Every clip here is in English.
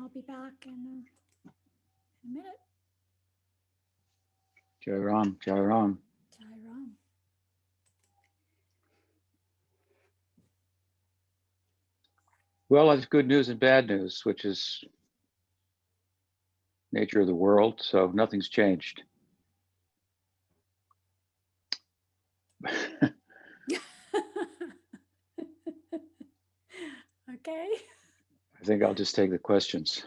I'll be back in a minute. Jai Ram, Jai Ram. Jai Ram. Well, it's good news and bad news, which is nature of the world, so nothing's changed. Okay. I think I'll just take the questions.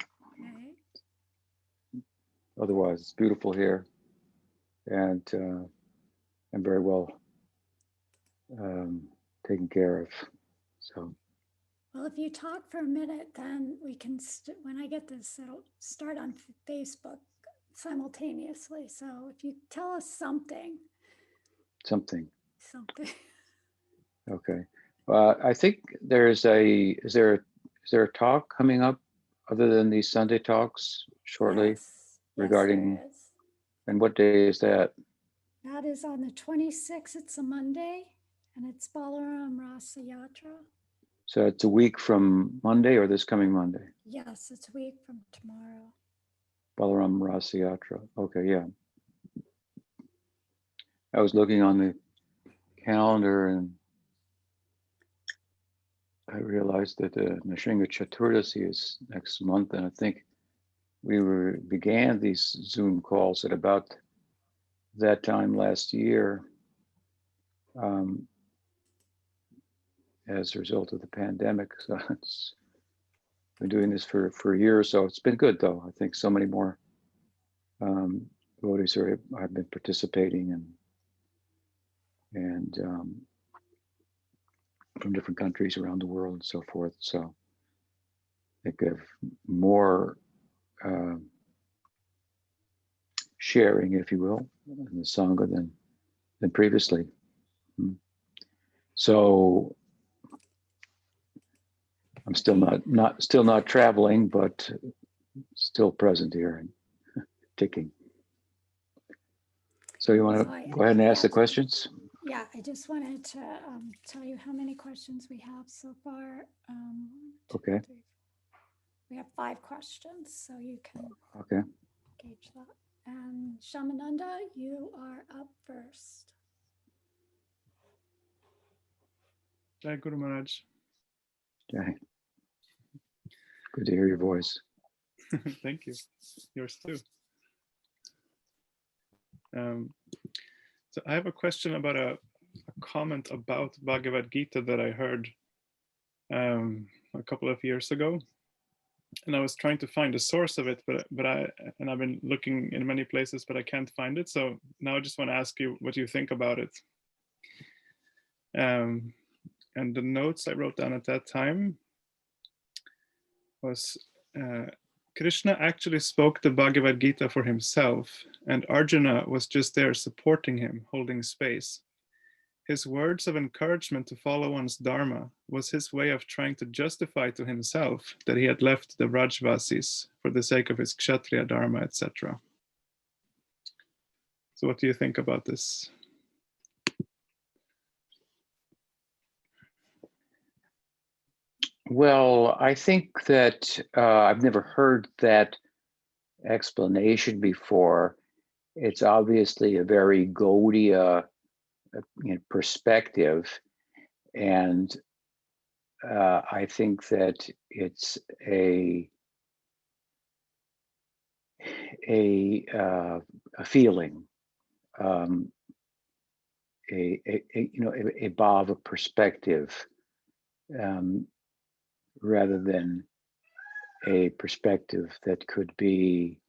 Okay. Otherwise, it's beautiful here, and I'm very well taken care of. So. Well, if you talk for a minute, then we can, when I get this, it'll start on Facebook simultaneously. So if you tell us something. Something. Okay. Okay. I think is there a talk coming up other than these Sunday talks shortly? Yes. Regarding, yes, there is. And what day is that? That is on the 26th. It's a Monday, and it's Balaram Rasa Yatra. So it's a week from Monday or this coming Monday? Yes, it's a week from tomorrow. Balaram Rasa Yatra. Okay, yeah. I was looking on the calendar and I realized that Nrsimha Chaturdasi is next month, and I think we began these Zoom calls at about that time last year as a result of the pandemic. So it's been doing this for a year or so. It's been good though. I think so many more devotees have been participating and from different countries around the world and so forth. So I think of more sharing, if you will, in the Sangha than previously. So I'm still not traveling, but still present here and ticking. So you want to go ahead and ask the questions? Yeah, I just wanted to tell you how many questions we have so far. Okay. We have 5 questions, so you can gauge that. And Shamananda, you are up first. Jai Guru Maharaj. Jai. Good to hear your voice. Thank you. Yours too. So I have a question about a comment about Bhagavad Gita that I heard a couple of years ago, and I was trying to find the source of it, but I've been looking in many places, but I can't find it. So now I just want to ask you what you think about it. And the notes I wrote down at that time was Krishna actually spoke the Bhagavad Gita for himself, and Arjuna was just there supporting him, holding space. His words of encouragement to follow one's dharma was his way of trying to justify to himself that he had left the Vrajvasis for the sake of his Kshatriya dharma, etc. So what do you think about this? Well, I think that I've never heard that explanation before. It's obviously a very Gaudiya perspective, and I think that it's a feeling, a bhava perspective. Rather than a perspective that could be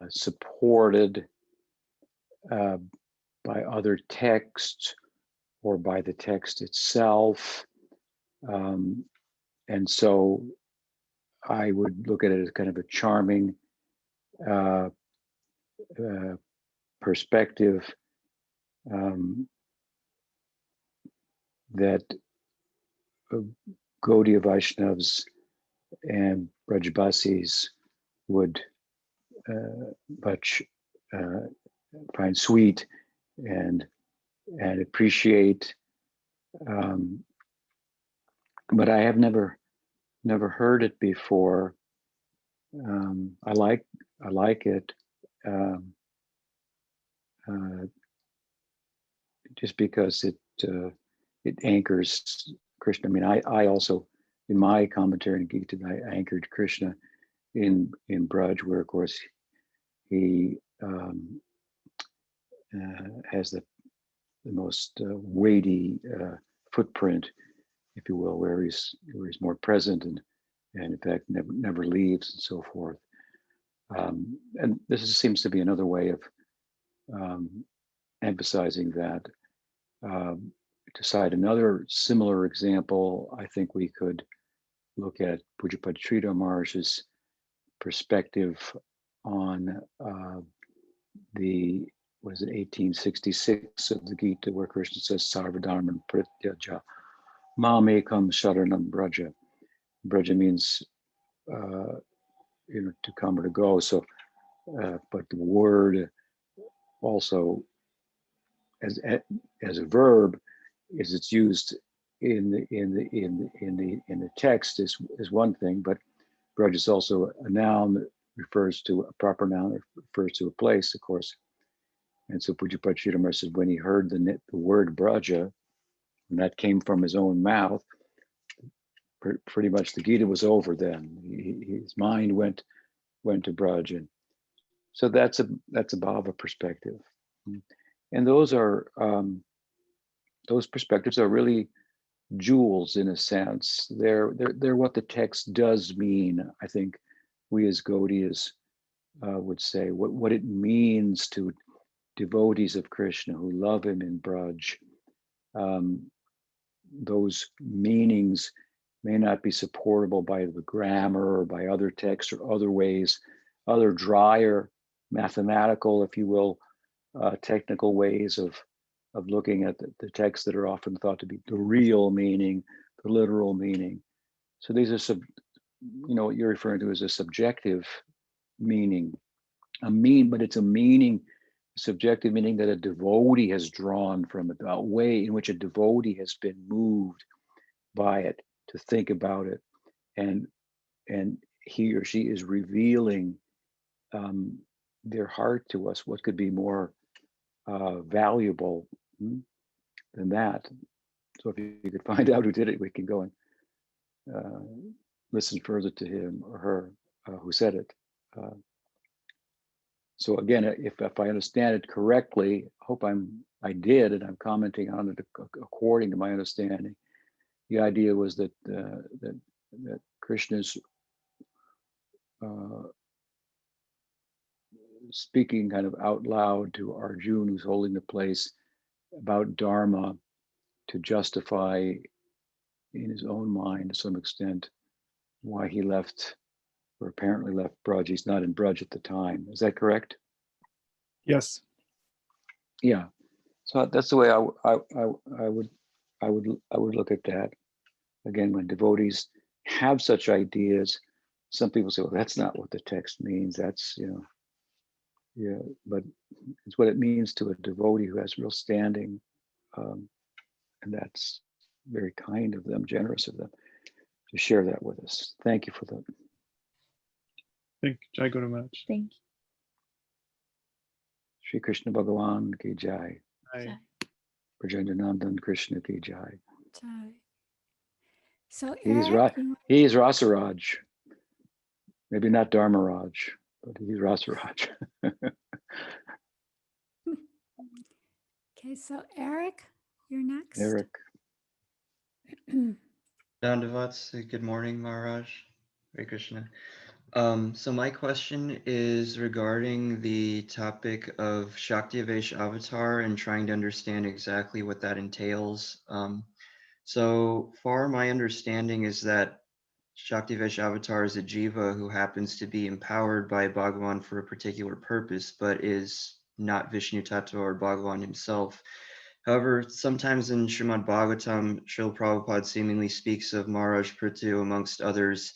supported by other texts or by the text itself. And so I would look at it as kind of a charming perspective that Gaudiya Vaishnavas and Brajbasis would much find sweet and appreciate. But I have never never heard it before. I like it. Um, just because it anchors Krishna. I mean, I also, in my commentary in Gita, I anchored Krishna in Braj, where of course he has the most weighty footprint, if you will, where he's more present and in fact never leaves and so forth. And this seems to be another way of emphasizing that. To cite another similar example, I think we could look at Pujapad Sridhar Maharaj's perspective on the, was it 1866 of the Gita, where Krishna says, Sarvadharman Prityaja Mamekam Sharanam Braja. Braja means, to come or to go. So, but the word also as a verb, is it's used in the text is one thing, but Braj is also a noun that refers to a proper noun, that refers to a place, of course. And so Pujapad Sridhar said when he heard the word Braja, and that came from his own mouth, pretty much the Gita was over then. His mind went to Braj, and so that's a bhava perspective, and those perspectives are really jewels in a sense. They're what the text does mean. I think we as Gaudiyas would say what it means to devotees of Krishna who love him in Braj. Those meanings may not be supportable by the grammar or by other texts or other ways, other drier mathematical, if you will, technical ways of looking at the texts that are often thought to be the real meaning, the literal meaning. So these are what you're referring to as a subjective meaning, but it's a meaning, subjective meaning that a devotee has drawn from it, a way in which a devotee has been moved by it to think about it, and he or she is revealing their heart to us. What could be more valuable than that? So if you could find out who did it, we can go and listen further to him or her who said it. So again, if I understand it correctly, hope I did, and I'm commenting on it according to my understanding. The idea was that that Krishna's speaking kind of out loud to Arjuna, who's holding the place, about Dharma, to justify in his own mind to some extent why he left, or apparently left Braj. He's not in Braj at the time. Is that correct? Yes. Yeah. So that's the way I would look at that. Again, when devotees have such ideas, some people say, well, that's not what the text means. That's, yeah, but it's what it means to a devotee who has real standing. And that's very kind of them, generous of them to share that with us. Thank you for that. Thank you, Jai Guru Maharaj. Thank you. Shri Krishna Bhagavan ki jai. Jai. Brajendranadan Krishna ki jai. Jai. So He's Eric, he's Rasaraj. Maybe not Dharmaraj, but he's Rasaraj. okay, so Eric, you're next. Eric. Dandavats, good morning, Maharaj. Hare Krishna. So my question is regarding the topic of shaktivesh avatar and trying to understand exactly what that entails. So far, my understanding is that shaktivesh avatar is a jiva who happens to be empowered by Bhagavan for a particular purpose, but is not Vishnu Tattva or Bhagavan himself. However, sometimes in Srimad Bhagavatam, Srila Prabhupada seemingly speaks of Maharaj Prithu amongst others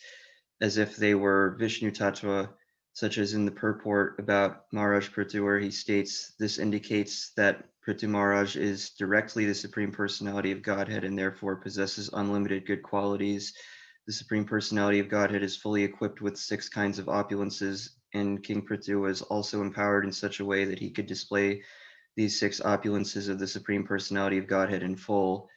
as if they were Vishnu Tattva, such as in the purport about Maharaj Prithu, where he states, this indicates that Prithu Maharaj is directly the Supreme Personality of Godhead and therefore possesses unlimited good qualities. the Supreme Personality of Godhead is fully equipped with 6 kinds of opulences, and King Prithu was also empowered in such a way that he could display these 6 opulences of the Supreme Personality of Godhead in full.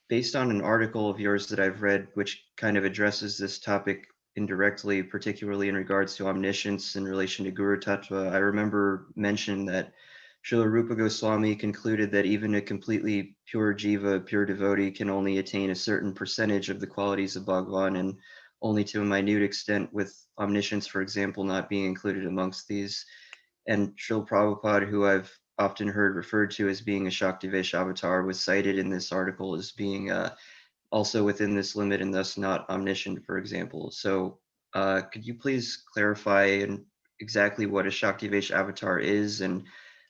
Based on an article of yours that I've read, which kind of addresses this topic indirectly, particularly in regards to omniscience in relation to Guru Tattva, I remember mentioning that Srila Rupa Goswami concluded that even a completely pure jiva, pure devotee, can only attain a certain percentage of the qualities of Bhagavan, and only to a minute extent, with omniscience, for example, not being included amongst these. And Srila Prabhupada, who I've often heard referred to as being a shaktivesh avatar, was cited in this article as being also within this limit and thus not omniscient, for example. So could you please clarify exactly what a shaktivesh avatar is and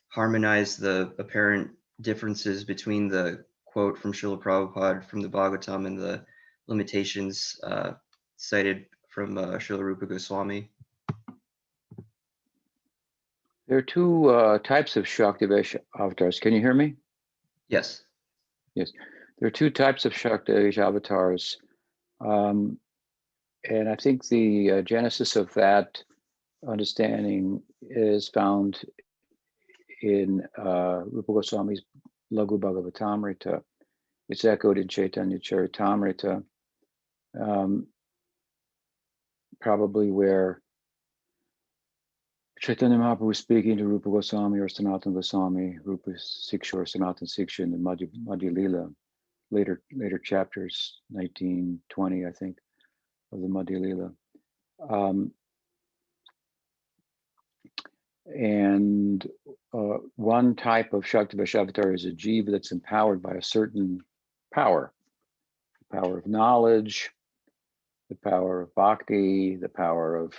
harmonize the apparent differences between the quote from Srila Prabhupada from the Bhagavatam and the limitations cited from Srila Rupa Goswami? There are two types of shaktivesh avatars. Can you hear me? Yes. Yes. There are two types of shaktivesh avatars. And I think the genesis of that understanding is found in Rupa Goswami's Laghu Bhagavatamrita. It's echoed in Chaitanya Charitamrita, probably where Chaitanya Mahaprabhu was speaking to Rupa Goswami or Sanatana Goswami, Rupa Siksha or Sanatana Siksha in the Madhya Lila, later chapters, 19, 20, I think, of the Madhya Lila. And one type of Shaktivesh avatar is a jiva that's empowered by a certain power, the power of knowledge, the power of bhakti, the power of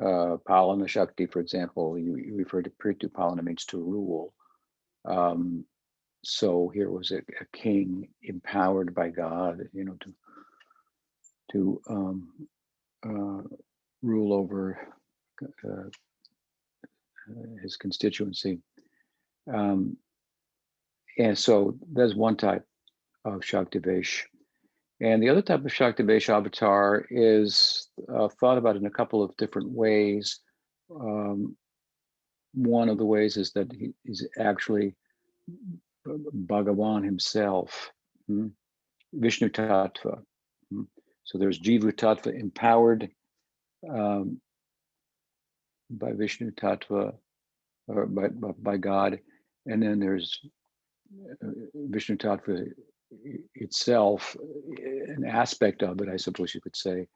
Palana Shakti, for example. You refer to Prithu. Palana means to rule. So here was a king empowered by God, to rule over his constituency. And so that's one type of Shaktivesh. And the other type of Shaktivesh avatar is thought about in a couple of different ways. One of the ways is that he is actually Bhagavan himself, Vishnu Tattva. So there's Jiva Tattva empowered by Vishnu Tattva, or by God, and then there's Vishnu Tattva itself, an aspect of it, I suppose you could say.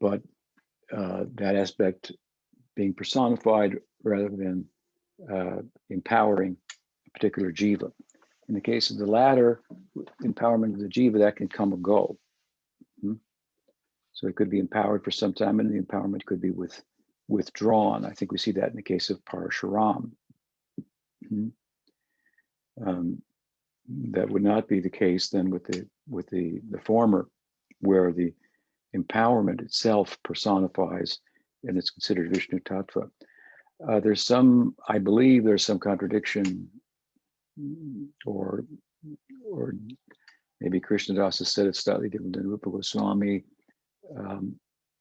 But that aspect being personified rather than empowering a particular jiva. In the case of the latter, empowerment of the jiva, that can come or go. So it could be empowered for some time, and the empowerment could be withdrawn. I think we see that in the case of Parashuram. That would not be the case then with the former, where the empowerment itself personifies and it's considered Vishnu Tattva. I believe there's some contradiction, or maybe Krishnadas has said it slightly different than Rupa Goswami,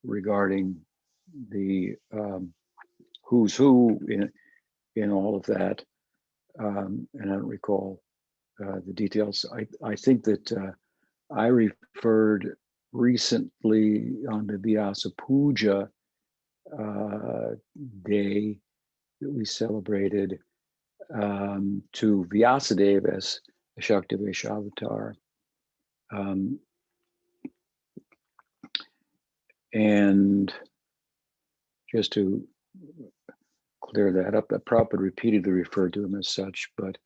regarding the who's who in all of that. And I don't recall the details. I think that I referred recently on the Vyasa Puja day that we celebrated to Vyasadeva as a Shaktivesh avatar. And just to clear that up, that Prabhupada repeatedly referred to him as such, but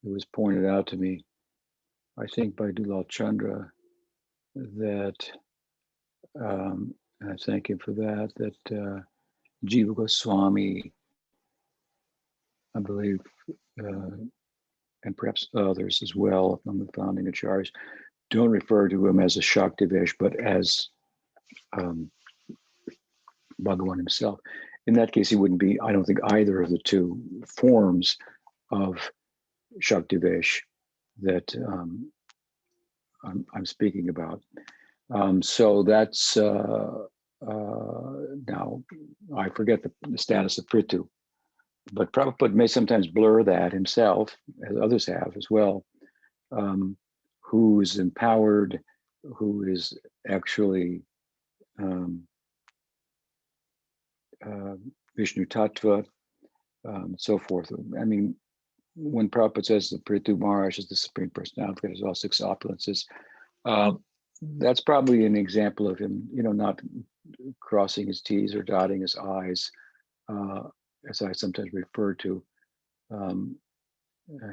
it was pointed out to me, I think by Dulal Chandra, that, and I thank him for that Jiva Goswami, I believe, and perhaps others as well, from the founding acharyas, don't refer to him as a Shaktivesh, but as Bhagavan himself. In that case, he wouldn't be, I don't think, either of the two forms of shaktivesh that I'm speaking about. So that's now I forget the status of Prithu, but Prabhupada may sometimes blur that himself, as others have as well. Who is empowered, who is actually Vishnu Tattva, so forth. I mean, when Prabhupada says the Prithu Maharaj is the Supreme Personality, has all six opulences, that's probably an example of him, not crossing his T's or dotting his I's, as I sometimes refer to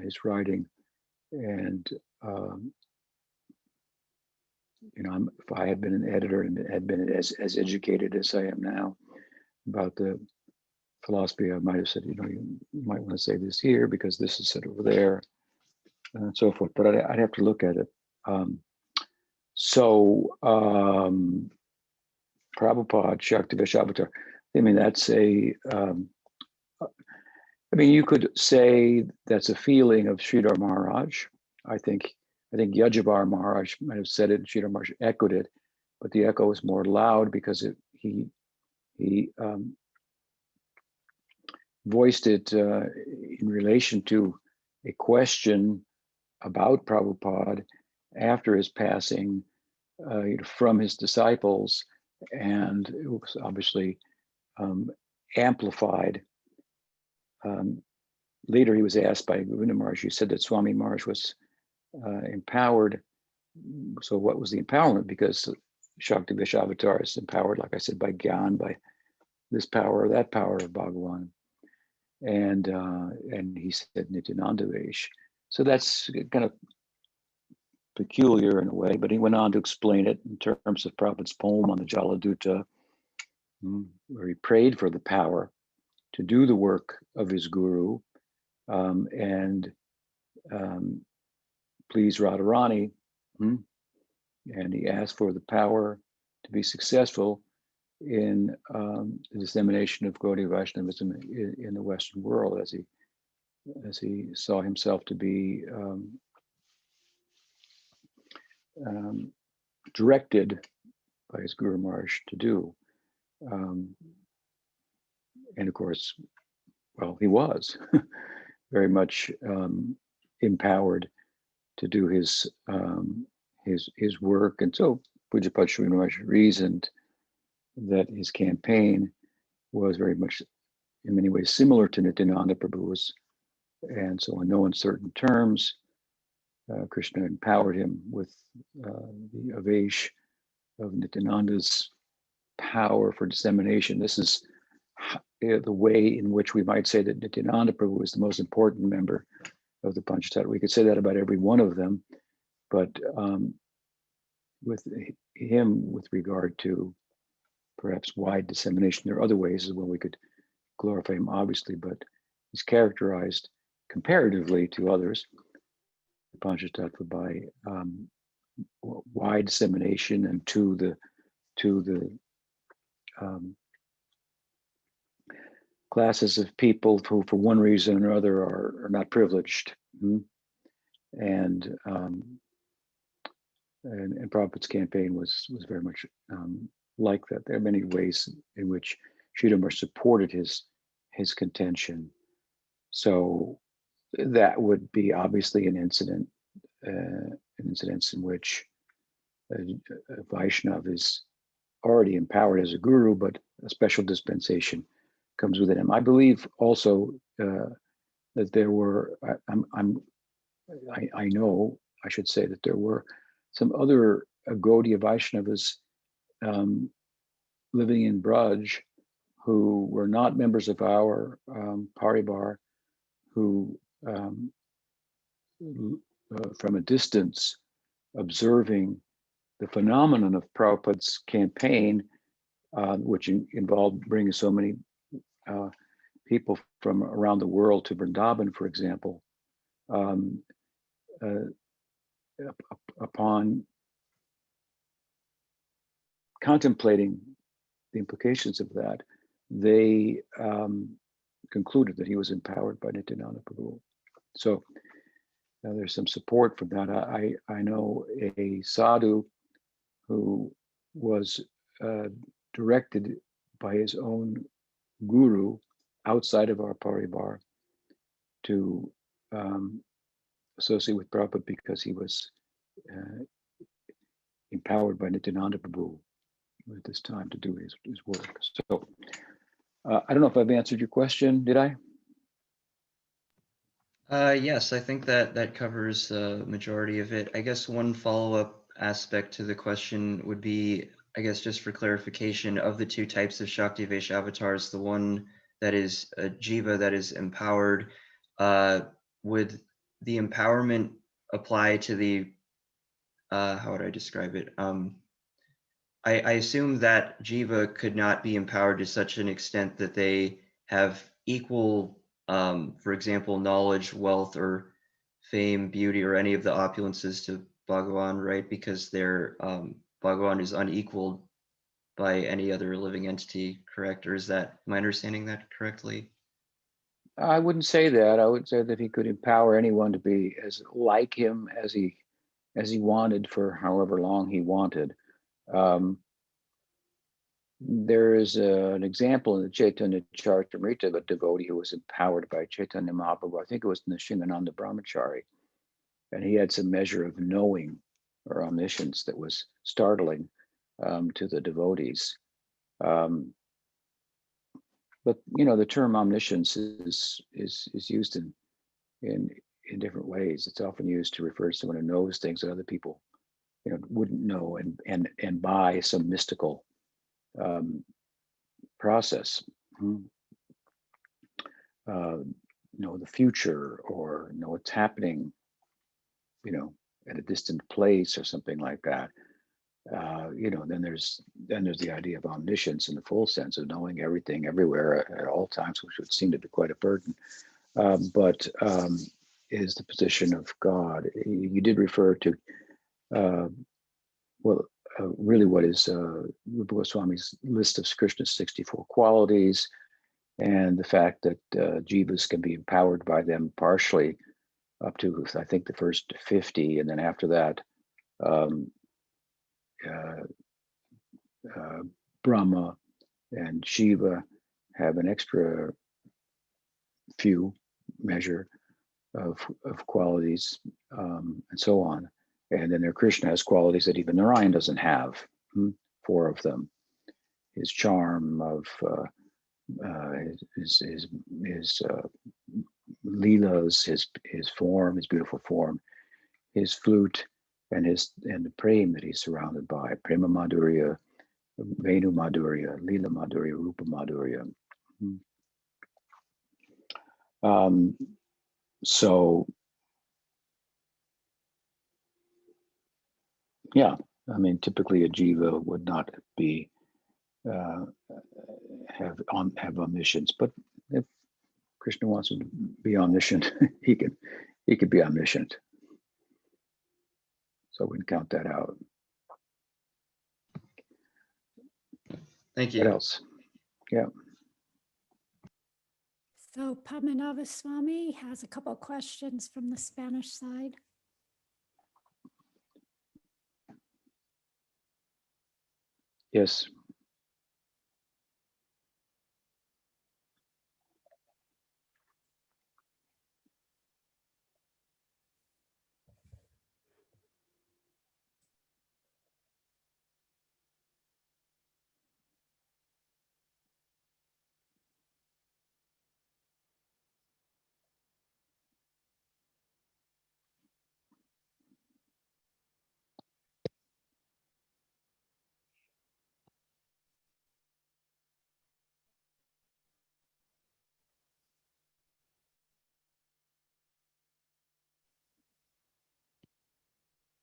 his writing. And if I had been an editor and had been as educated as I am now about the philosophy, I might have said, you might want to say this here because this is said over there, and so forth. But I'd have to look at it. Prabhupada, shaktivesh avatar. I mean, that's you could say that's a feeling of Sridhar Maharaj. I think Yajavar Maharaj might have said it, and Sridhar Maharaj echoed it, but the echo was more loud because he voiced it in relation to a question about Prabhupada after his passing from his disciples, and it was obviously amplified. Later, he was asked by Govinda Maharaj, he said that Swami Maharaj was empowered. So what was the empowerment? Because Shaktivesh Avatar is empowered, like I said, by Gyan, by this power or that power of Bhagavan. And he said Nityanandavesh. So that's kind of peculiar in a way, but he went on to explain it in terms of Prabhupada's poem on the Jaladuta, where he prayed for the power to do the work of his guru, and please Radharani, and he asked for the power to be successful in the dissemination of Gaudiya Vaishnavism in the Western world, as he saw himself to be directed by his Guru Maharaj to do. And of course, well, he was very much empowered to do his work. And so Pujapad Sri Maharaj reasoned that his campaign was very much, in many ways, similar to Nityananda Prabhu's. And so in no uncertain terms, Krishna empowered him with the avesh of Nityananda's power for dissemination. This is the way in which we might say that Nityananda Prabhu is the most important member of the Panchatattva. We could say that about every one of them, but with him, with regard to perhaps wide dissemination, there are other ways as well we could glorify him, obviously, but he's characterized comparatively to others, Panchatattva, by wide dissemination and to the classes of people who, for one reason or other, are not privileged. And Prabhupada's campaign was very much like that. There are many ways in which Sridhar supported his contention. So that would be obviously an incident in which a Vaishnava is already empowered as a guru, but a special dispensation comes with him. I believe also that there were, I know, I should say that there were some other Gaudiya Vaishnavas living in Braj who were not members of our Paribar, who from a distance, observing the phenomenon of Prabhupada's campaign, which involved bringing so many people from around the world to Vrindavan, for example, upon contemplating the implications of that, they concluded that he was empowered by Nityananda Prabhu. So there's some support for that. I know a sadhu who was directed by his own guru outside of our paribar to associate with Prabhupada because he was empowered by Nityananda Prabhu at this time to do his work. So I don't know if I've answered your question. Did I? Yes, I think that covers the majority of it. I guess one follow-up aspect to the question would be, I guess just for clarification, of the two types of shaktivesh avatars, the one that is a jiva that is empowered, would the empowerment apply to the, how would I describe it? I assume that jiva could not be empowered to such an extent that they have equal, for example, knowledge, wealth, or fame, beauty, or any of the opulences to Bhagavan, right? Because their Bhagavan is unequaled by any other living entity, correct? Or is that, am I understanding that correctly? I wouldn't say that. I would say that he could empower anyone to be as like him as he wanted for however long he wanted. There is an example in the Chaitanya Charitamrita of a devotee who was empowered by Chaitanya Mahaprabhu. I think it was Nishingananda Brahmachari. And he had some measure of knowing or omniscience that was startling to the devotees. But the term omniscience is used in different ways. It's often used to refer to someone who knows things that other people wouldn't know, and by some mystical process. Know the future, or know what's happening, at a distant place or something like that. Then there's the idea of omniscience in the full sense of knowing everything everywhere at all times, which would seem to be quite a burden. But is the position of God. You did refer to, really what is Rupa Goswami's list of Krishna's 64 qualities, and the fact that jivas can be empowered by them partially up to, I think, the first 50, and then after that, Brahma and Shiva have an extra few measure of qualities, and so on. And then Krishna has qualities that even Narayan doesn't have. 4 of them: his charm, of his leelas, his form, his beautiful form, his flute, and the prem that he's surrounded by: prema madhurya, venu madhurya, leela madhurya, rupa madhurya. So yeah, I mean, typically a jiva would not be have omniscience, but if Krishna wants him to be omniscient, he could be omniscient. So we can count that out. Thank you. What else? Yeah. So Padmanabha Swami has a couple of questions from the Spanish side. Yes.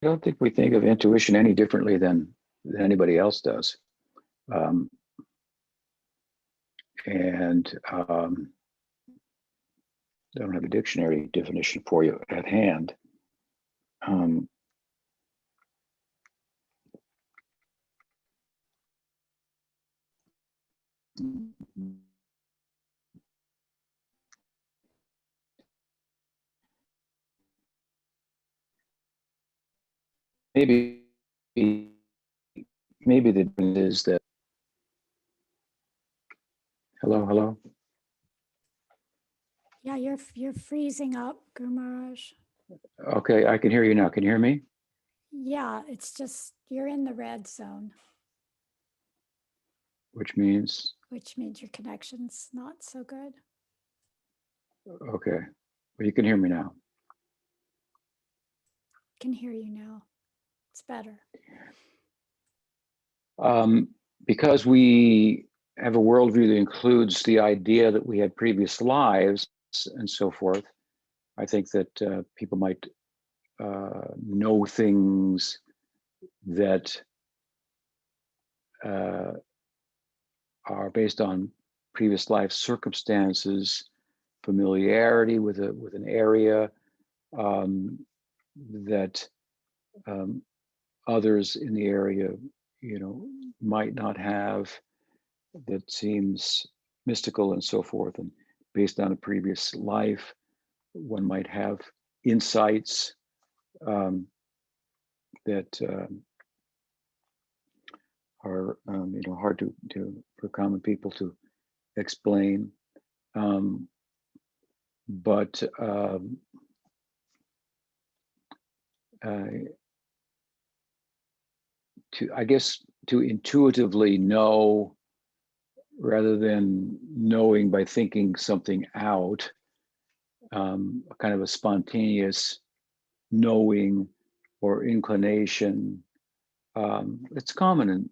I don't think we think of intuition any differently than anybody else does. And I don't have a dictionary definition for you at hand. maybe the difference is that, hello. Yeah, you're freezing up, Gumaraj. Okay, I can hear you now. Can you hear me? Yeah, it's just you're in the red zone, Which means, which means your connection's not so good. okay, well, you can hear me now. Can hear you now. It's better. Because we have a worldview that includes the idea that we had previous lives and so forth, I think that people might know things that are based on previous life circumstances, familiarity with an area that others in the area, might not have, that seems mystical and so forth. And based on a previous life, one might have insights that are hard to for common people to explain. But I guess to intuitively know rather than knowing by thinking something out, a kind of a spontaneous knowing or inclination. It's common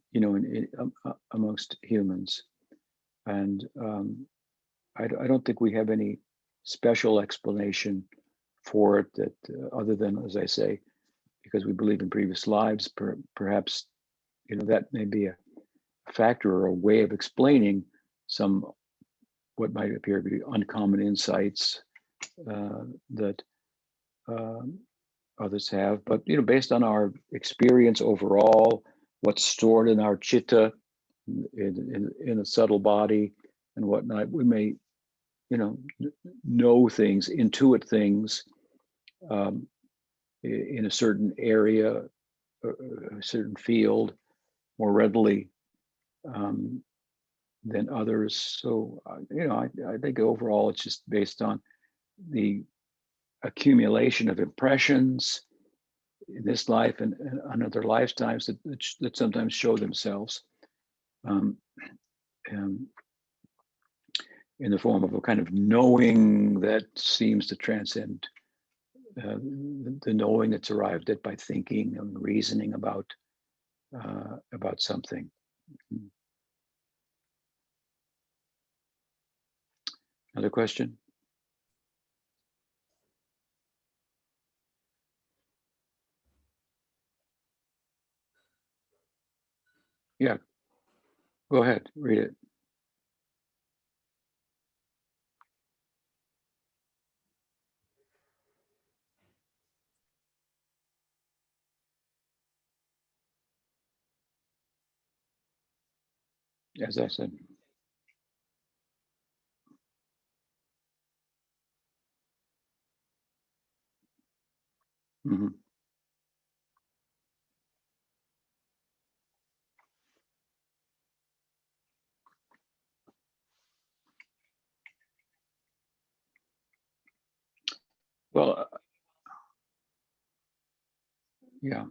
amongst humans, and I don't think we have any special explanation for it that other than, as I say, because we believe in previous lives, perhaps that may be a factor or a way of explaining some what might appear to be uncommon insights that others have. But based on our experience overall, what's stored in our chitta, in a subtle body and whatnot, we may know things, intuit things in a certain area, a certain field more readily than others. So I think overall it's just based on the accumulation of impressions in this life and other lifetimes that sometimes show themselves um, in the form of a kind of knowing that seems to transcend the knowing that's arrived at by thinking and reasoning about something. Another question? Yeah, go ahead, read it. As I said. Mm-hmm. Well, yeah.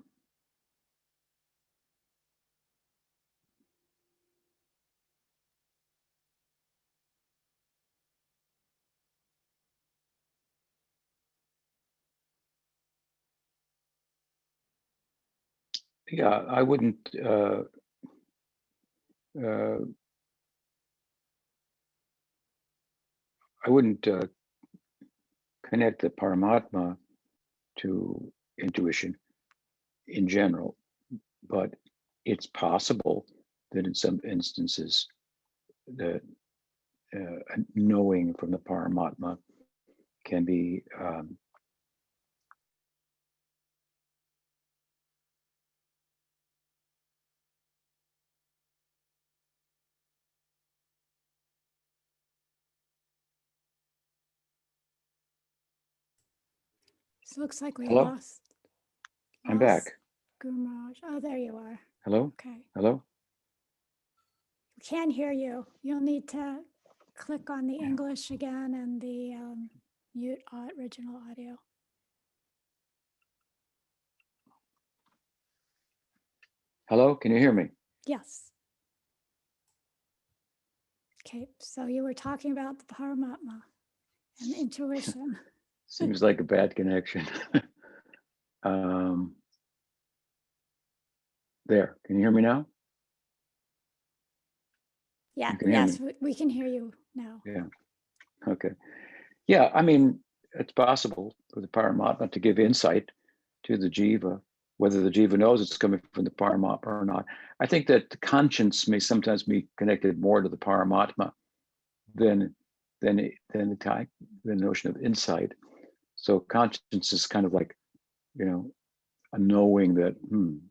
Yeah, I wouldn't uh, connect the Paramatma to intuition in general, but it's possible that in some instances the knowing from the Paramatma can be So it looks like we hello? I'm lost back. Gurmas. Oh, there you are. Hello? Okay. Hello? We can't hear you. You'll need to click on the English again and the mute original audio. Hello? Can you hear me? Yes. Okay, so you were talking about the Paramatma and intuition. Seems like a bad connection. There, can you hear me now? Yeah, You can hear me? yes, we can hear you now. Yeah, okay. Yeah, I mean, it's possible for the Paramatma to give insight to the Jiva, whether the Jiva knows it's coming from the Paramatma or not. I think that the conscience may sometimes be connected more to the Paramatma than the notion of insight. So conscience is kind of like, you know, a knowing that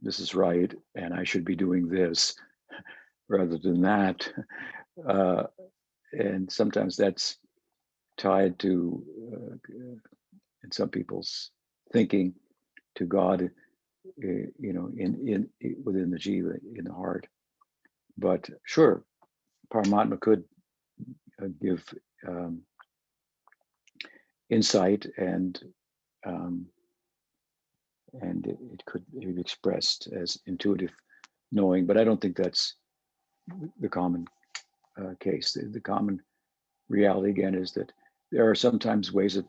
this is right and I should be doing this rather than that. And sometimes that's tied to, in some people's thinking, to God, in within the Jiva, in the heart. But sure, Paramatma could give insight, and it could be expressed as intuitive knowing. But I don't think that's the common case. The common reality again is that there are sometimes ways of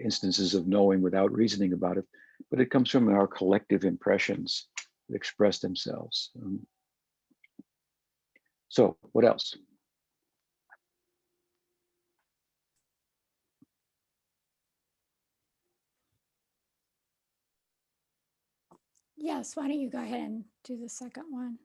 instances of knowing without reasoning about it, but it comes from our collective impressions that express themselves. So what else? Yes, why don't you go ahead and do the second one?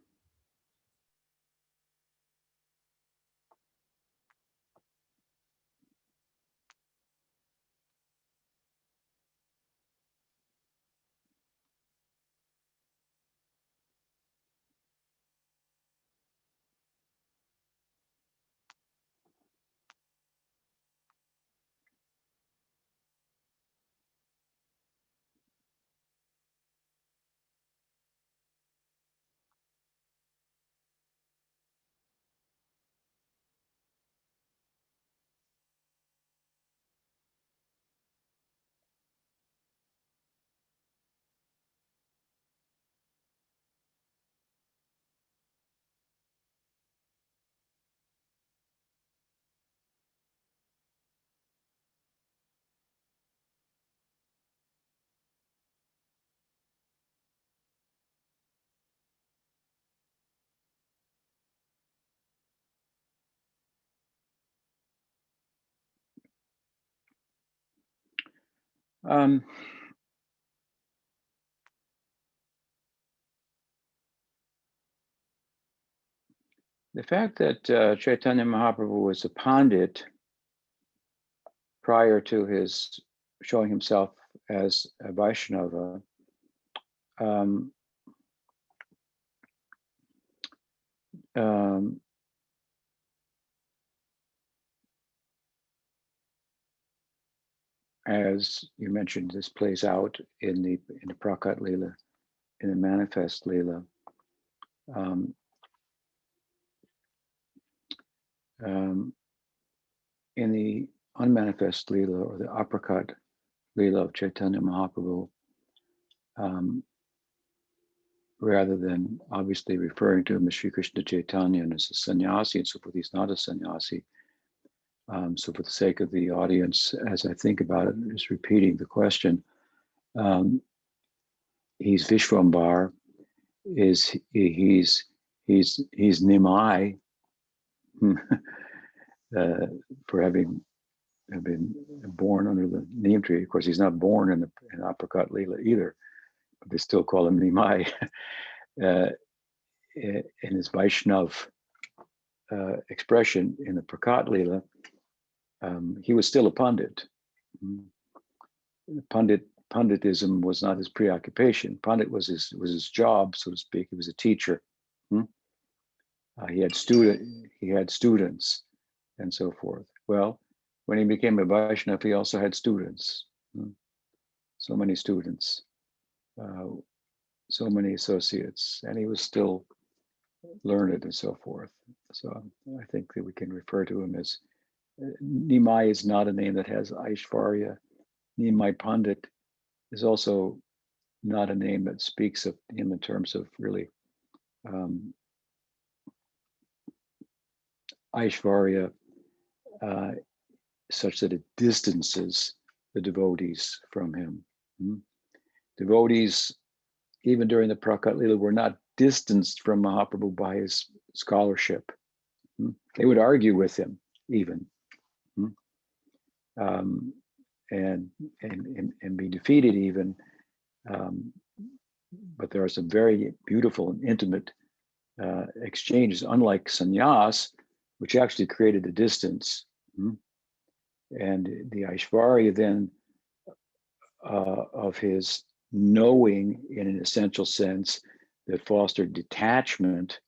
Um, the fact that Chaitanya Mahaprabhu was a Pandit prior to his showing himself as a Vaishnava, um, um, as you mentioned, this plays out in the Prakat Leela, in the Manifest Leela. Um, in the Unmanifest Leela, or the Aprakat Leela of Chaitanya Mahaprabhu, rather than obviously referring to him as Sri Krishna Chaitanya and as a sannyasi and so forth, he's not a sannyasi. So for the sake of the audience, as I think about it, just repeating the question, he's Vishwambar, he's Nemai, for having been born under the neem tree. Of course, he's not born in Apricot Leela either, but they still call him Nemai. In his Vaishnav expression in the Prakat Leela, he was still a Pandit. Panditism was not his preoccupation. Pandit was his job, so to speak. He was a teacher. He had students, and so forth. Well, when he became a Vaishnava, he also had students. So many students. so many associates, and he was still learned and so forth. So I think that we can refer to him as Nemai is not a name that has Aishvarya. Nemai Pandit is also not a name that speaks of him in terms of really Aishvarya, such that it distances the devotees from him. Devotees, even during the Prakat Lila, were not distanced from Mahaprabhu by his scholarship. They would argue with him, even, and be defeated, even. But there are some very beautiful and intimate exchanges, unlike sannyas, which actually created a distance. And the Aishvarya then of his knowing in an essential sense that fostered detachment,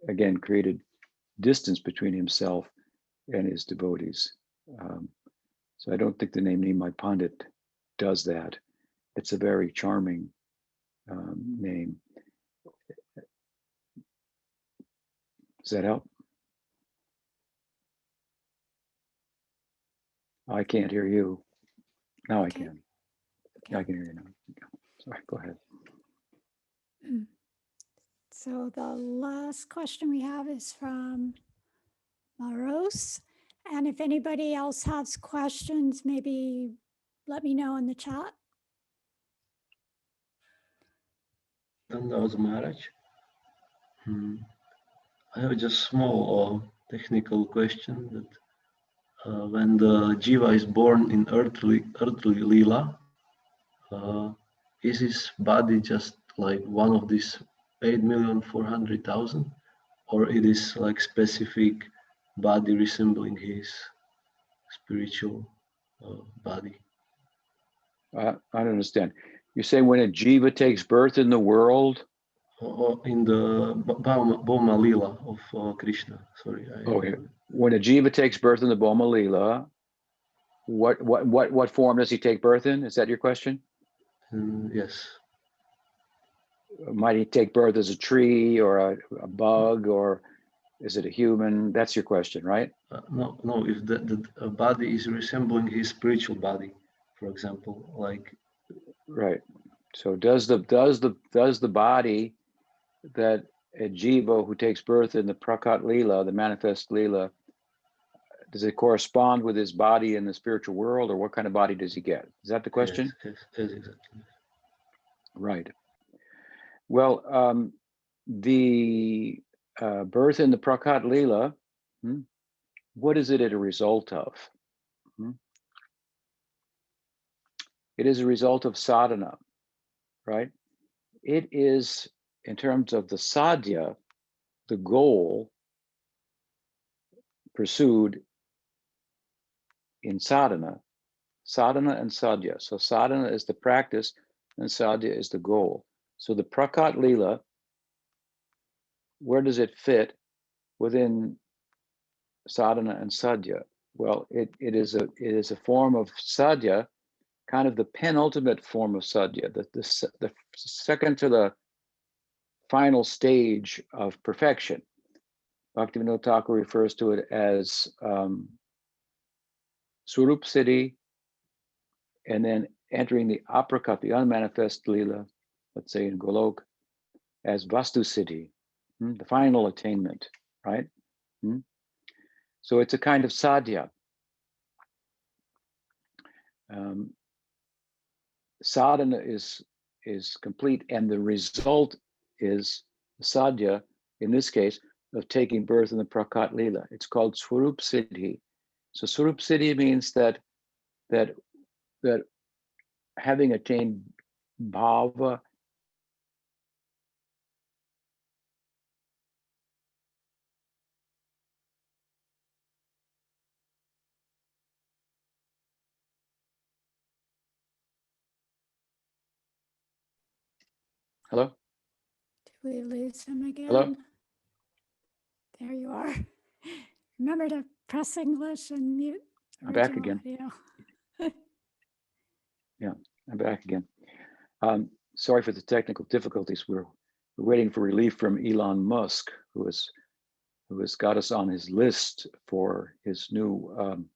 again, created distance between himself and his devotees. So I don't think the name Nimai Pandit does that. It's a very charming name. Does that help? I can't hear you. Now Okay. I can. Okay. I can hear you now. Sorry, go ahead. So the last question we have is from Maros. And if anybody else has questions, maybe let me know in the chat. Dandavat Maharaj. I have just small technical question that when the Jiva is born in earthly Leela, is his body just like one of these 8,400,000, or it is like specific body resembling his spiritual body? I don't understand. You're saying when a jiva takes birth in the world? In the Bhoma Lila of Krishna. Sorry. Okay. When a jiva takes birth in the Bhoma Lila, what form does he take birth in? Is that your question? Yes. Might he take birth as a tree or a bug, or is it a human? That's your question, right? No. If the body is resembling his spiritual body, for example, like. Right. So does the body that a jiva who takes birth in the Prakat Lila, the manifest Lila, does it correspond with his body in the spiritual world, or what kind of body does he get? Is that the question? Yes, exactly. Right. Well, the birth in the Prakat Lila, what is it a result of? It is a result of sadhana, right? It is, in terms of the sadhya, the goal pursued in sadhana and sadhya. So sadhana is the practice and sadhya is the goal. So the Prakat Lila, where does it fit within sadhana and sadhya? Well, it is a form of sadhya, kind of the penultimate form of sadhya, the second to the final stage of perfection. Bhaktivinoda Thakur refers to it as Swarup Siddhi, and then entering the aprakat, the unmanifest lila, let's say in Golok, as Vastu Siddhi, the final attainment, right? So it's a kind of sadhya. Sadhana is complete, and the result is sadhya, in this case, of taking birth in the Prakat Lila. It's called Swarup Siddhi. So Swarup Siddhi means that having attained bhava, hello? Did we lose him again? Hello? There you are. Remember to press English and mute I'm back original again. audio. Yeah, I'm back again. sorry for the technical difficulties. We're waiting for relief from Elon Musk, who has got us on his list for his new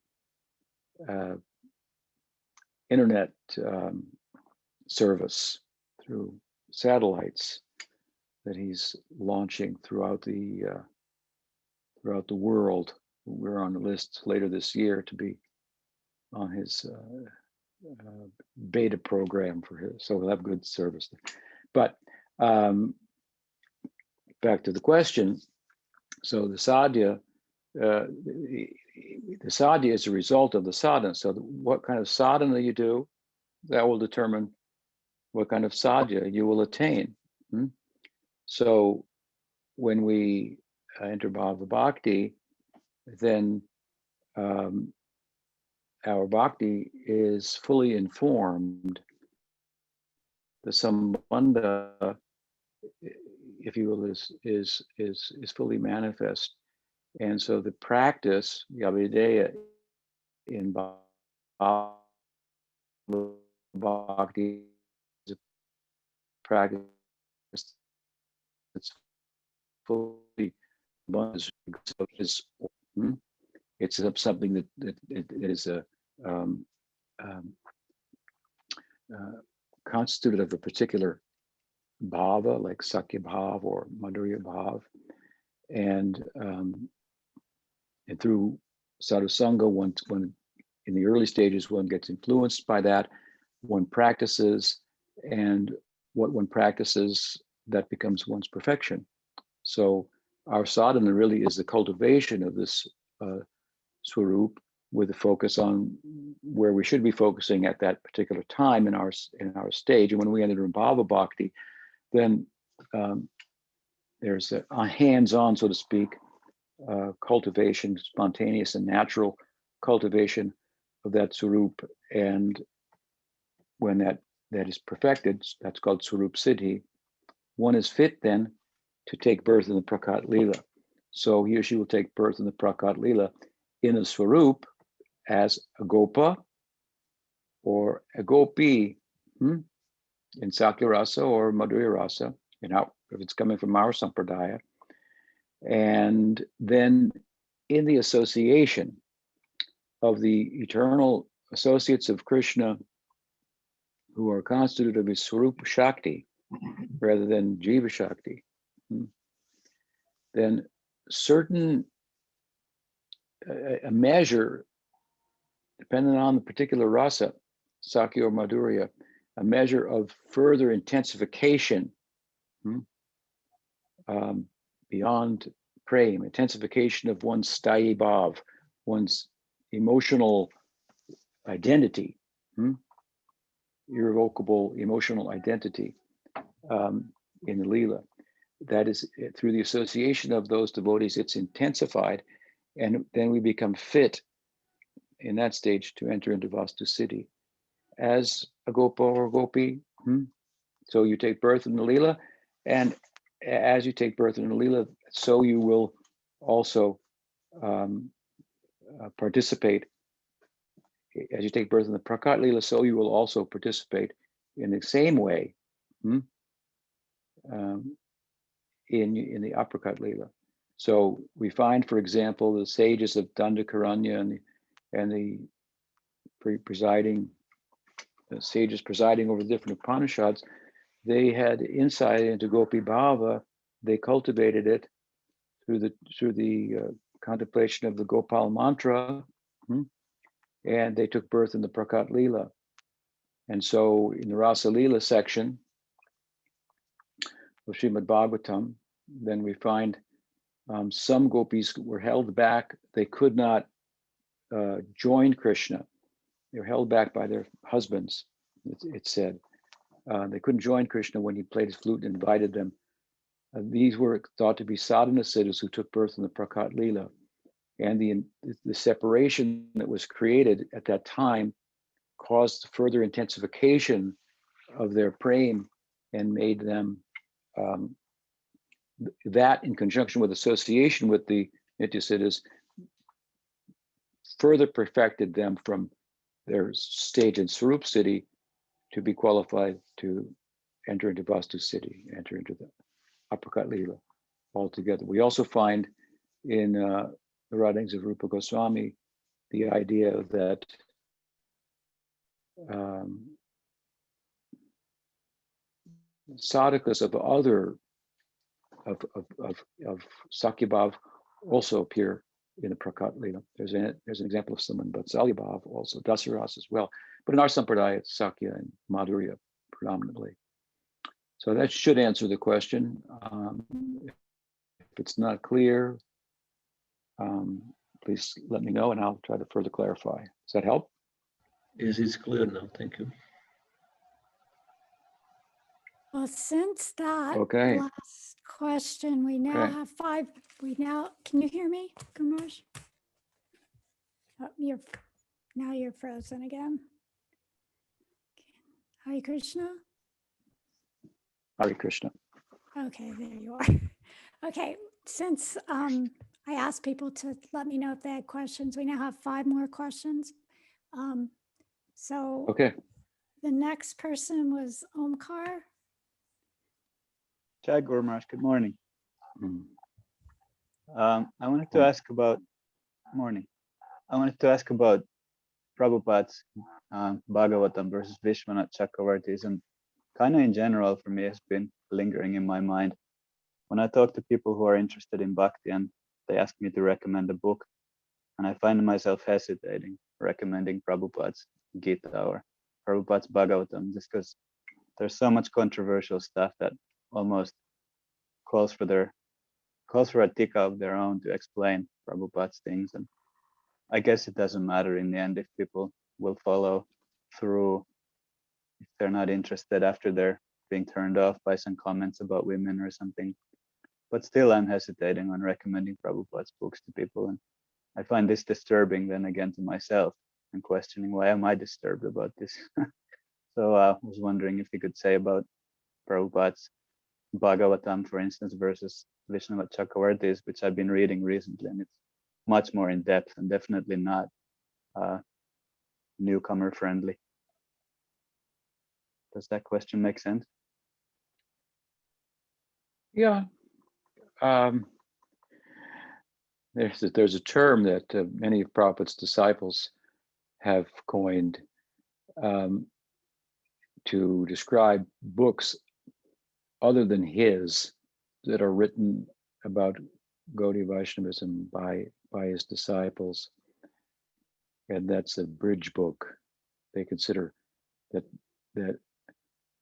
internet service through satellites that he's launching throughout the world. We're on the list later this year to be on his beta program for his, so we'll have good service. But back to the question. So the sadhya, the sadhya is a result of the sadhana. So what kind of sadhana you do, that will determine what kind of sadhya you will attain. So when we enter bhava bhakti, then our bhakti is fully informed. The sambandha, if you will, is fully manifest. And so the practice, the abhideya in bhava bhakti, is a practice that's fully abundant. So it's something that it is a constituted of a particular bhava, like Sakya bhav or Madhurya bhav, and through sadhusanga, one in the early stages, one gets influenced by that, one practices, and what one practices, that becomes one's perfection. So our sadhana really is the cultivation of this swarup, with a focus on where we should be focusing at that particular time in our stage. And when we enter in bhava bhakti, then there's a hands-on, so to speak, cultivation, spontaneous and natural cultivation of that swarup. And when that is perfected, that's called swarup siddhi, one is fit then to take birth in the prakat lila. So he or she will take birth in the prakat lila in a swarup as a gopa or a gopi, in Sakya rasa or Madhurya rasa, if it's coming from our sampradaya. And then in the association of the eternal associates of Krishna, who are constituted of his Swarup Shakti rather than Jiva Shakti, then certain, a measure, depending on the particular rasa, Sakya or Madhurya, a measure of further intensification beyond prema, intensification of one's sthayi bhav, one's emotional identity, irrevocable emotional identity in the Leela. That is, through the association of those devotees, it's intensified, and then we become fit in that stage to enter into Vastu Siddhi as a Gopa or Gopi. So you take birth in the Leela, and as you take birth in the Leela, so you will also participate. As you take birth in the Prakat Leela, so you will also participate in the same way in the Aprakat Leela. So we find, for example, the sages of Dandakaranya and the presiding sages presiding over the different Upanishads, they had insight into Gopi Bhava. They cultivated it through the contemplation of the Gopal mantra, and they took birth in the Prakat Leela. And so in the Rasa Leela section of Srimad Bhagavatam, then we find some gopis were held back. They could not join Krishna. They were held back by their husbands, it said. They couldn't join Krishna when he played his flute and invited them. These were thought to be sadhana siddhas who took birth in the Prakat Leela. And the separation that was created at that time caused further intensification of their prema and made them, that in conjunction with association with the Nitya Siddhas, further perfected them from their stage in Swarup Siddhi to be qualified to enter into Vastu City, enter into the Uppercut Lila altogether. We also find in the writings of Rupa Goswami the idea that sadhakas of other of Sakyabhav also appear in the Prakat Lila. There's an example of someone, but Salyabhav also, Dasaras as well. But in our Sampradaya, it's Sakya and Madhurya predominantly. So that should answer the question. If it's not clear, please let me know and I'll try to further clarify. Does that help? Yes, it's clear now. Thank you. Well, since that Okay. last question, we now Okay. have 5. Can you hear me, Gurmas? Oh, now you're frozen again. Hare Krishna. Hare Krishna. Okay, there you are. Okay, since I asked people to let me know if they had questions, we now have 5 more questions. So Okay. the next person was Omkar. Jai Gurmas, good morning. Mm. I wanted to ask about Prabhupada's Bhagavatam versus Vishwanath Chakravartis, and kind of in general for me has been lingering in my mind. When I talk to people who are interested in bhakti and they ask me to recommend a book, and I find myself hesitating recommending Prabhupada's Gita or Prabhupada's Bhagavatam, just because there's so much controversial stuff that almost calls for a tika of their own to explain Prabhupada's things. And I guess it doesn't matter in the end if people will follow through, if they're not interested after they're being turned off by some comments about women or something. But still, I'm hesitating on recommending Prabhupada's books to people. And I find this disturbing then again to myself and questioning, why am I disturbed about this? So I was wondering if you could say about Prabhupada's Bhagavatam, for instance, versus Vishwanath Chakravartis, which I've been reading recently, and it's much more in depth and definitely not newcomer friendly. Does that question make sense? Yeah. There's a term that many of Prabhupada's disciples have coined to describe books other than his that are written about Gaudiya Vaishnavism by his disciples, and that's a bridge book. They consider that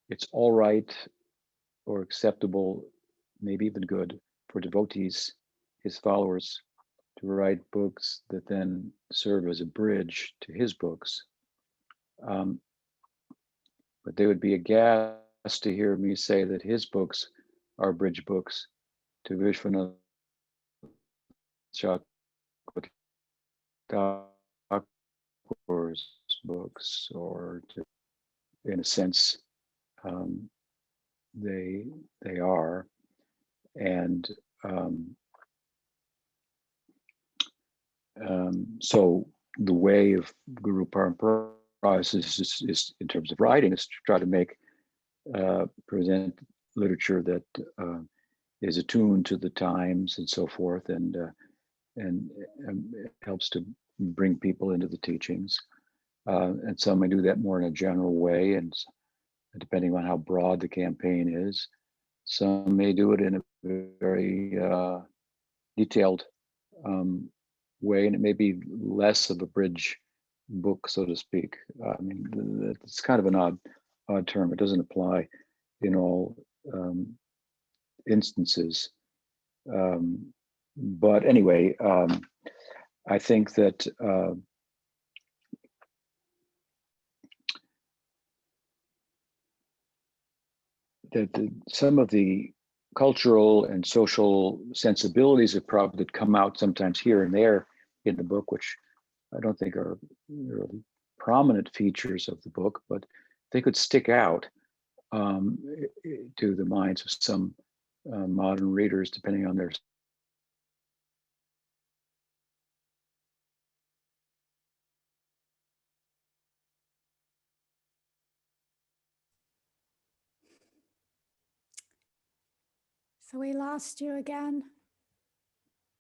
it's all right or acceptable, maybe even good, for devotees, his followers, to write books that then serve as a bridge to his books. But they would be aghast to hear me say that his books are bridge books to Vishwanath Thakur's books, or to, in a sense, they are. And so the way of Guru Parampara is in terms of writing, is to try to make present literature that is attuned to the times and so forth, and it helps to bring people into the teachings. And some may do that more in a general way, and depending on how broad the campaign is, some may do it in a very detailed way, and it may be less of a bridge book, so to speak. I mean, it's kind of an odd term. It doesn't apply in all instances. But anyway, I think that some of the cultural and social sensibilities of Prabhupada that come out sometimes here and there in the book, which I don't think are really prominent features of the book, but they could stick out to the minds of some modern readers, depending on their So we lost you again,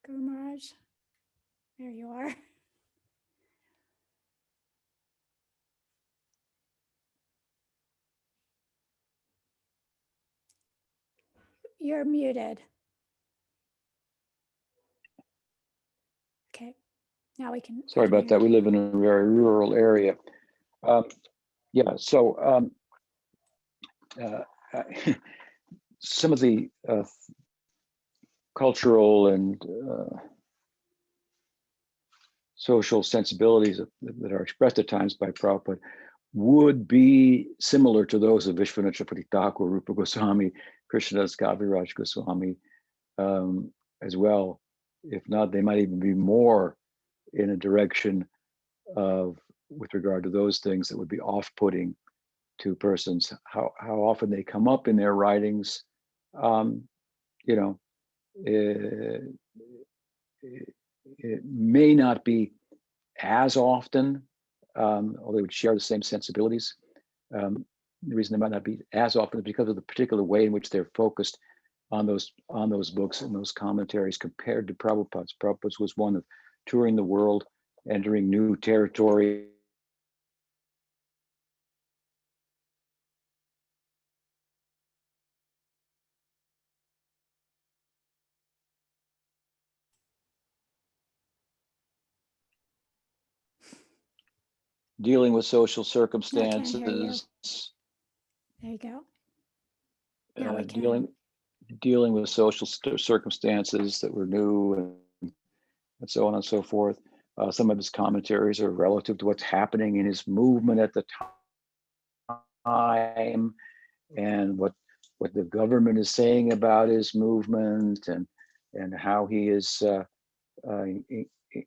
Guru Maharaj. There you are. You're muted. Okay, now we can. Sorry about that. We live in a very rural area. Yeah, so some of the cultural and social sensibilities that are expressed at times by Prabhupada would be similar to those of Vishwanath Chakravarti Thakur, Rupa Goswami, Krishnas Kaviraj Goswami as well. If not, they might even be more in a direction of, with regard to those things that would be off-putting to persons. How often they come up in their writings, you know, it may not be as often, although they would share the same sensibilities. The reason they might not be as often is because of the particular way in which they're focused on those books and those commentaries compared to Prabhupad's. Prabhupada's was one of touring the world, entering new territory. Dealing with social circumstances. There you go. Now we can. Dealing with social circumstances that were new and so on and so forth. Some of his commentaries are relative to what's happening in his movement at the time and what the government is saying about his movement and how he is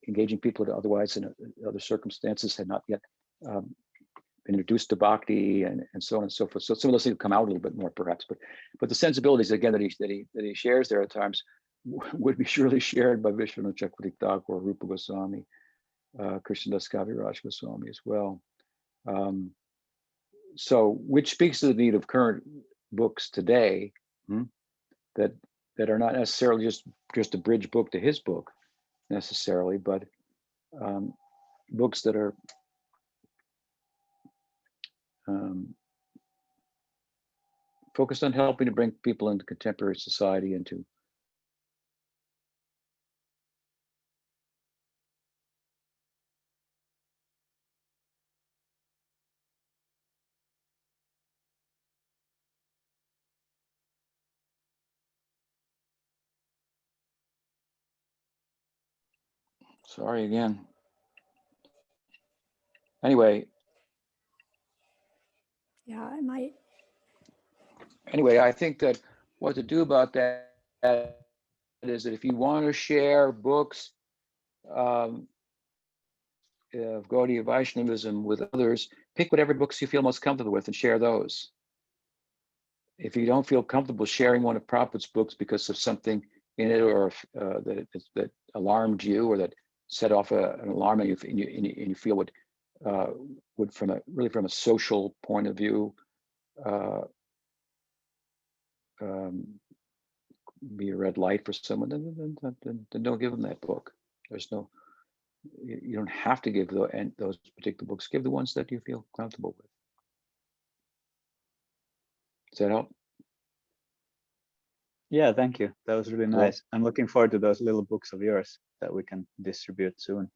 engaging people that otherwise in other circumstances had not yet been introduced to bhakti and so on and so forth. So some of those things come out a little bit more perhaps, but the sensibilities again that he shares there at times would be surely shared by Vishwanath Chakravarti Thakur, Rupa Goswami, Krishnadas Kaviraj Goswami as well. So which speaks to the need of current books today that are not necessarily just a bridge book to his book necessarily, but books that are focused on helping to bring people into contemporary society into sorry again. Anyway. Yeah, I might. Anyway, I think that what to do about that is that if you want to share books of Gaudiya Vaishnavism with others, pick whatever books you feel most comfortable with and share those. If you don't feel comfortable sharing one of Prabhupada's books because of something in it or that alarmed you or that set off an alarm and you feel would from a social point of view be a red light for someone, then don't give them that book. There's no, you don't have to give those particular books. Give the ones that you feel comfortable with. Does that help? Yeah, thank you. That was really nice. I'm looking forward to those little books of yours that we can distribute soon.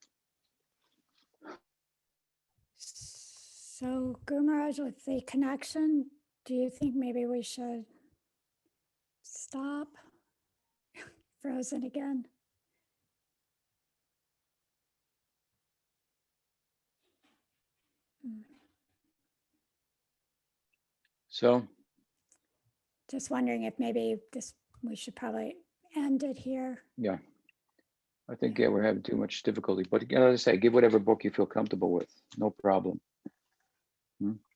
So, Guru Maharaj, with the connection, do you think maybe we should stop? Frozen again. So, just wondering if maybe we should probably end it here. Yeah, I think we're having too much difficulty. But again, as I say, give whatever book you feel comfortable with. No problem.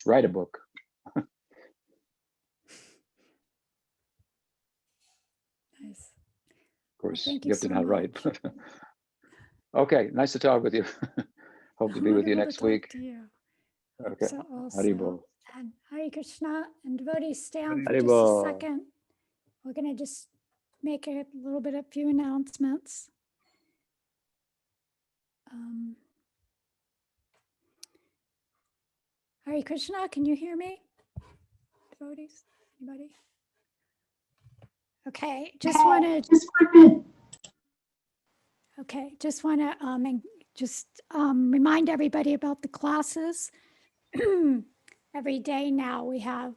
Write a book. Nice. Of course, well, you have to know how to write. Okay, nice to talk with you. Hope to be with you next week. Okay. So also, Haribol. and Hare Krishna, and devotees stay on for Haribol. just a second. We're going to just make a little bit of few announcements. Hare Krishna, can you hear me? Devotees, anybody? Okay, just want to remind everybody about the classes. Every day now we have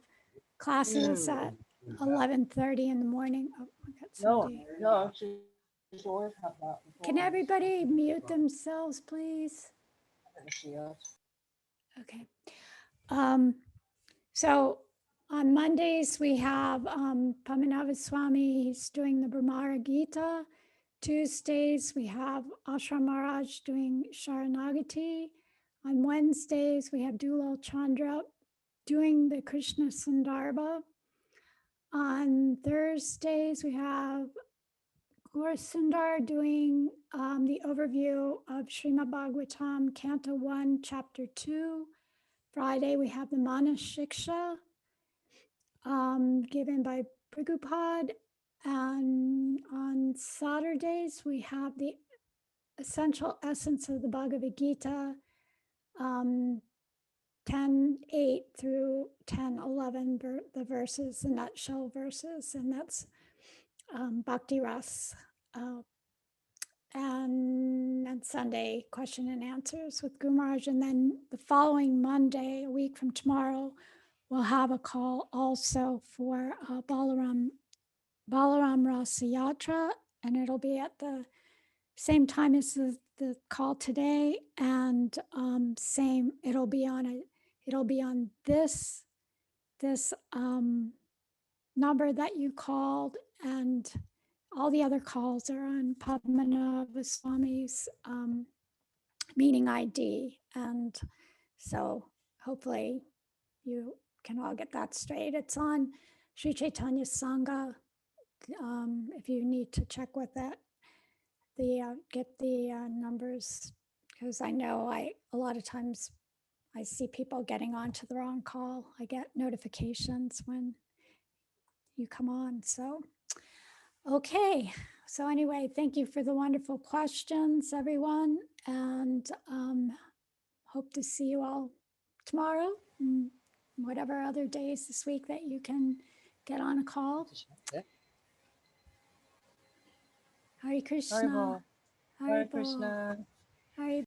classes at 11:30 in the morning. Oh, I got somebody. Can everybody mute themselves, please? Okay. So on Mondays, we have Paramatma Swami, he's doing the Brahmara Gita. Tuesdays, we have Ashram Maharaj doing Sharanagati. On Wednesdays, we have Dulal Chandra doing the Krishna Sandarbha. On Thursdays, we have Gaur Sundar doing the overview of Srimad Bhagavatam, Canto 1, Chapter 2. Friday, we have the Mana Shiksha given by Prabhupada. And on Saturdays, we have the Essential Essence of the Bhagavad Gita, 10:8 through 10:11, the verses, the nutshell verses, and that's Bhakti Ras. And Sunday, question and answers with Guru Maharaj. And then the following Monday, a week from tomorrow, we'll have a call also for Balaram Rasa Yatra, and it'll be at the same time as the call today, and it'll be on this number that you called, and all the other calls are on Padmanabha Swami's meeting ID. And so hopefully you can all get that straight. It's on Sri Chaitanya Sangha. If you need to check with that, get the numbers, because I know a lot of times I see people getting onto the wrong call. I get notifications when you come on. So, okay. So anyway, thank you for the wonderful questions, everyone. And hope to see you all tomorrow, and whatever other days this week that you can get on a call. Hare Krishna. Hare Krishna. Hare